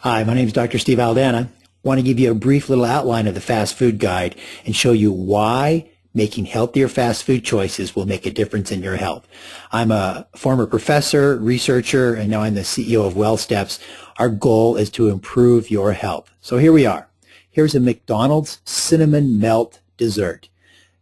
Hi, my name is Dr. Steve Aldana. I want to give you a brief little outline of the fast food guide and show you why making healthier fast food choices will make a difference in your health. I'm a former professor, researcher, and now I'm the CEO of WellSteps. Our goal is to improve your health. So here we are. Here's a McDonald's cinnamon melt dessert.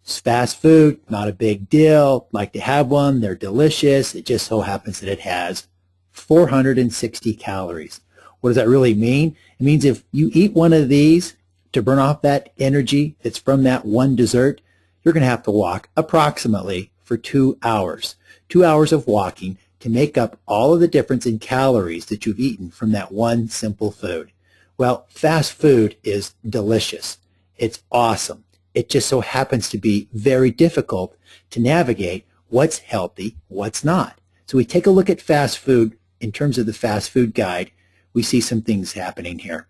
It's fast food, not a big deal. Like to have one. They're delicious. It just so happens that it has 460 calories. What does that really mean? It means if you eat one of these to burn off that energy that's from that one dessert, you're going to have to walk approximately for 2 hours. 2 hours of walking to make up all of the difference in calories that you've eaten from that one simple food. Well, fast food is delicious. It's awesome. It just so happens to be very difficult to navigate what's healthy, what's not. So we take a look at fast food in terms of the fast food guide. We see some things happening here.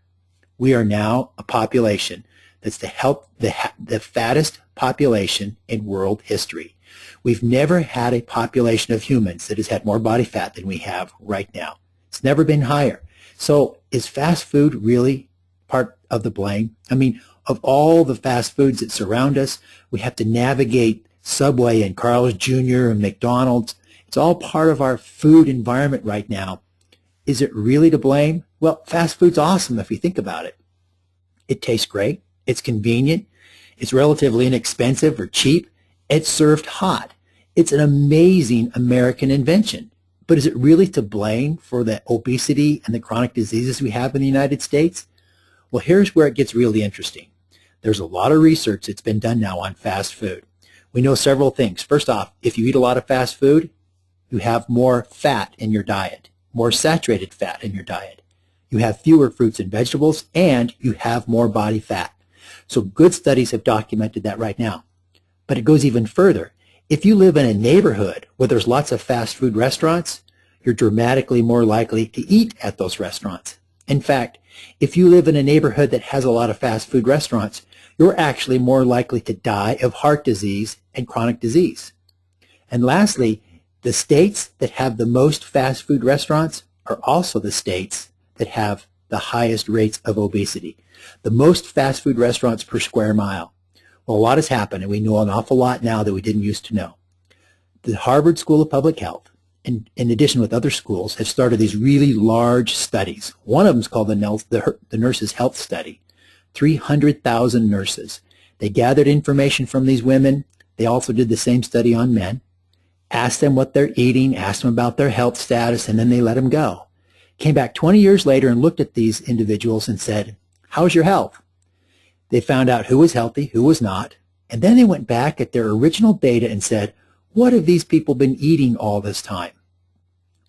We are now a population that's the fattest population in world history. We've never had a population of humans that has had more body fat than we have right now. It's never been higher. So is fast food really part of the blame? I mean, of all the fast foods that surround us, we have to navigate Subway and Carl's Jr. and McDonald's. It's all part of our food environment right now. Is it really to blame? Well, fast food's awesome if you think about it. It tastes great. It's convenient. It's relatively inexpensive or cheap. It's served hot. It's an amazing American invention. But is it really to blame for the obesity and the chronic diseases we have in the United States? Well, here's where it gets really interesting. There's a lot of research that's been done now on fast food. We know several things. First off, if you eat a lot of fast food, you have more fat in your diet, more saturated fat in your diet. You have fewer fruits and vegetables, and you have more body fat. So good studies have documented that right now. But it goes even further. If you live in a neighborhood where there's lots of fast food restaurants, you're dramatically more likely to eat at those restaurants. In fact, if you live in a neighborhood that has a lot of fast food restaurants, you're actually more likely to die of heart disease and chronic disease. And lastly, the states that have the most fast food restaurants are also the states that have the highest rates of obesity. The most fast food restaurants per square mile. Well, a lot has happened, and we know an awful lot now that we didn't used to know. The Harvard School of Public Health, in addition with other schools, have started these really large studies. One of them is called the Nurses' Health Study. 300,000 nurses. They gathered information from these women. They also did the same study on men. Asked them what they're eating, asked them about their health status, and then they let them go. Came back 20 years later and looked at these individuals and said, how's your health? They found out who was healthy, who was not, and then they went back at their original data and said, what have these people been eating all this time?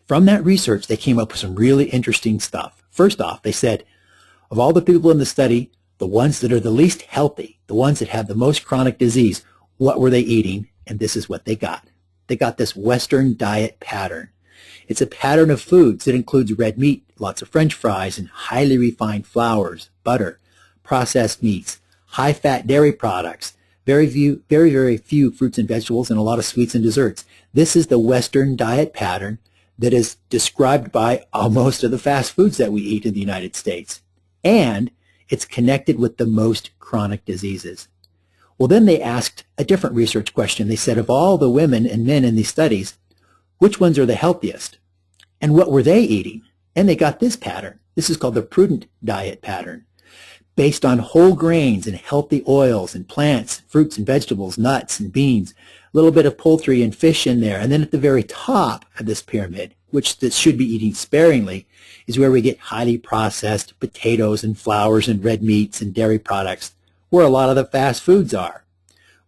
From that research, they came up with some really interesting stuff. First off, they said, of all the people in the study, the ones that are the least healthy, the ones that have the most chronic disease, what were they eating? And this is what they got. They got this Western diet pattern. It's a pattern of foods that includes red meat, lots of French fries, and highly refined flours, butter, processed meats, high-fat dairy products, very few fruits and vegetables, and a lot of sweets and desserts. This is the Western diet pattern that is described by most of the fast foods that we eat in the United States. And it's connected with the most chronic diseases. Well, then they asked a different research question. They said, of all the women and men in these studies, which ones are the healthiest? And what were they eating? And they got this pattern. This is called the prudent diet pattern. Based on whole grains and healthy oils and plants, fruits and vegetables, nuts and beans, a little bit of poultry and fish in there. And then at the very top of this pyramid, which this should be eating sparingly, is where we get highly processed potatoes and flours and red meats and dairy products, where a lot of the fast foods are.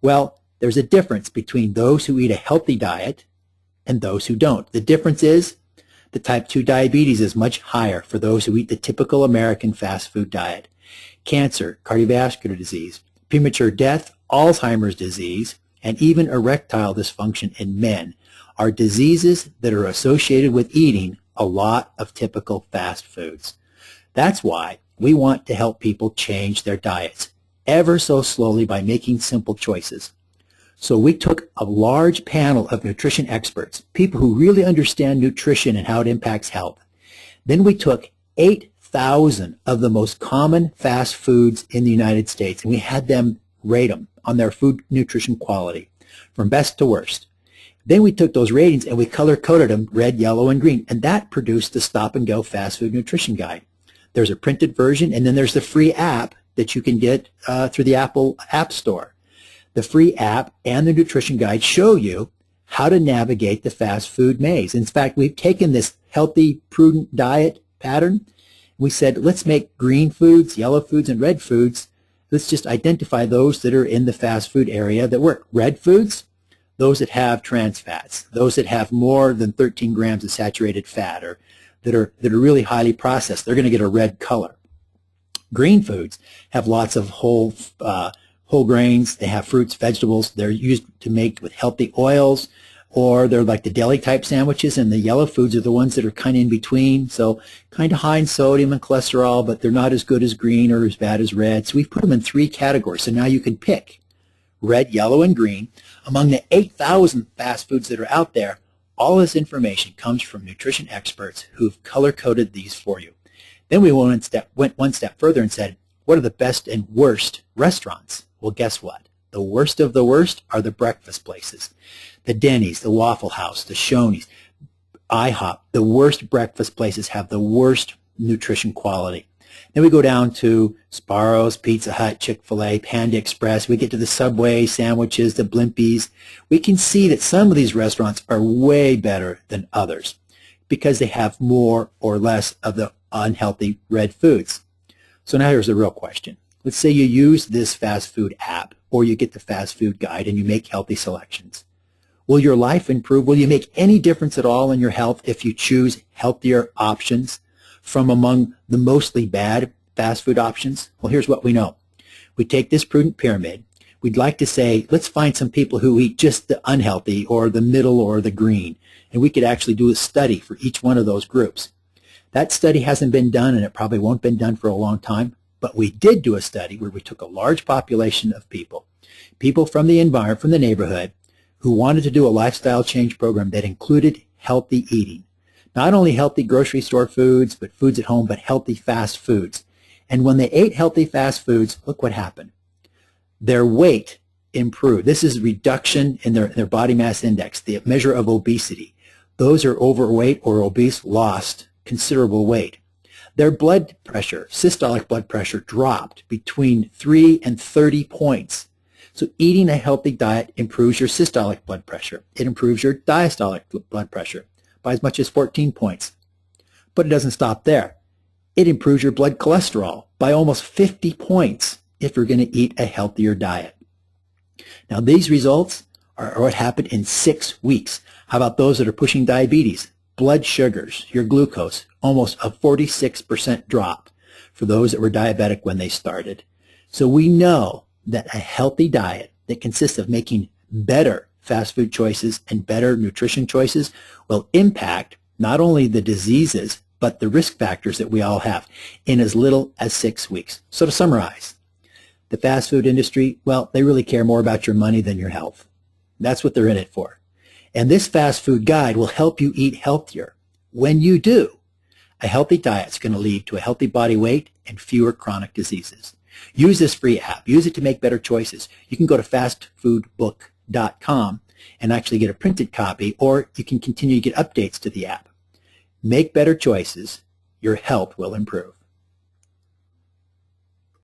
Well, there's a difference between those who eat a healthy diet and those who don't. The difference is the type 2 diabetes is much higher for those who eat the typical American fast food diet. Cancer, cardiovascular disease, premature death, Alzheimer's disease, and even erectile dysfunction in men are diseases that are associated with eating a lot of typical fast foods. That's why we want to help people change their diets ever so slowly by making simple choices. So we took a large panel of nutrition experts, people who really understand nutrition and how it impacts health. Then we took 8,000 of the most common fast foods in the United States, and we had them rate them on their food nutrition quality from best to worst. Then we took those ratings and we color-coded them red, yellow, and green, and that produced the Stop and Go Fast Food Nutrition Guide. There's a printed version, and then there's the free app that you can get through the Apple App Store. The free app and the nutrition guide show you how to navigate the fast food maze. In fact, we've taken this healthy, prudent diet pattern. We said, let's make green foods, yellow foods, and red foods. Let's just identify those that are in the fast food area that work. Red foods, those that have trans fats, those that have more than 13 grams of saturated fat, or that are really highly processed. They're going to get a red color. Green foods have lots of whole grains. They have fruits, vegetables. They're used to make with healthy oils, or they're like the deli type sandwiches. And the yellow foods are the ones that are kind of in between, so kind of high in sodium and cholesterol, but they're not as good as green or as bad as red. So we've put them in 3 categories. So now you can pick red, yellow, and green. Among the 8,000 fast foods that are out there, all this information comes from nutrition experts who've color-coded these for you. Then we went one step further and said, what are the best and worst restaurants? Well, guess what? The worst of the worst are the breakfast places. The Denny's, the Waffle House, the Shoney's, IHOP. The worst breakfast places have the worst nutrition quality. Then we go down to Sbarro's, Pizza Hut, Chick-fil-A, Panda Express. We get to the Subway sandwiches, the Blimpies. We can see that some of these restaurants are way better than others because they have more or less of the unhealthy red foods. So now here's the real question. Let's say you use this fast food app or you get the fast food guide and you make healthy selections. Will your life improve? Will you make any difference at all in your health if you choose healthier options from among the mostly bad fast food options? Well, here's what we know. We take this prudent pyramid. We'd like to say, let's find some people who eat just the unhealthy or the middle or the green. And we could actually do a study for each one of those groups. That study hasn't been done, and it probably won't been done for a long time. But we did do a study where we took a large population of people from the environment, from the neighborhood, who wanted to do a lifestyle change program that included healthy eating. Not only healthy grocery store foods, but foods at home, but healthy fast foods. And when they ate healthy fast foods, look what happened. Their weight improved. This is reduction in their body mass index, the measure of obesity. Those who are overweight or obese lost considerable weight. Their blood pressure, systolic blood pressure, dropped between 3 and 30 points. So eating a healthy diet improves your systolic blood pressure. It improves your diastolic blood pressure by as much as 14 points. But it doesn't stop there. It improves your blood cholesterol by almost 50 points if you're going to eat a healthier diet. Now, these results are what happened in 6 weeks. How about those that are pushing diabetes? Blood sugars, your glucose, almost a 46% drop for those that were diabetic when they started. So we know that a healthy diet that consists of making better fast food choices and better nutrition choices will impact not only the diseases, but the risk factors that we all have in as little as 6 weeks. So to summarize, the fast food industry, well, they really care more about your money than your health. That's what they're in it for. And this fast food guide will help you eat healthier. When you do, a healthy diet is going to lead to a healthy body weight and fewer chronic diseases. Use this free app. Use it to make better choices. You can go to fastfoodbook.com and actually get a printed copy, or you can continue to get updates to the app. Make better choices. Your health will improve.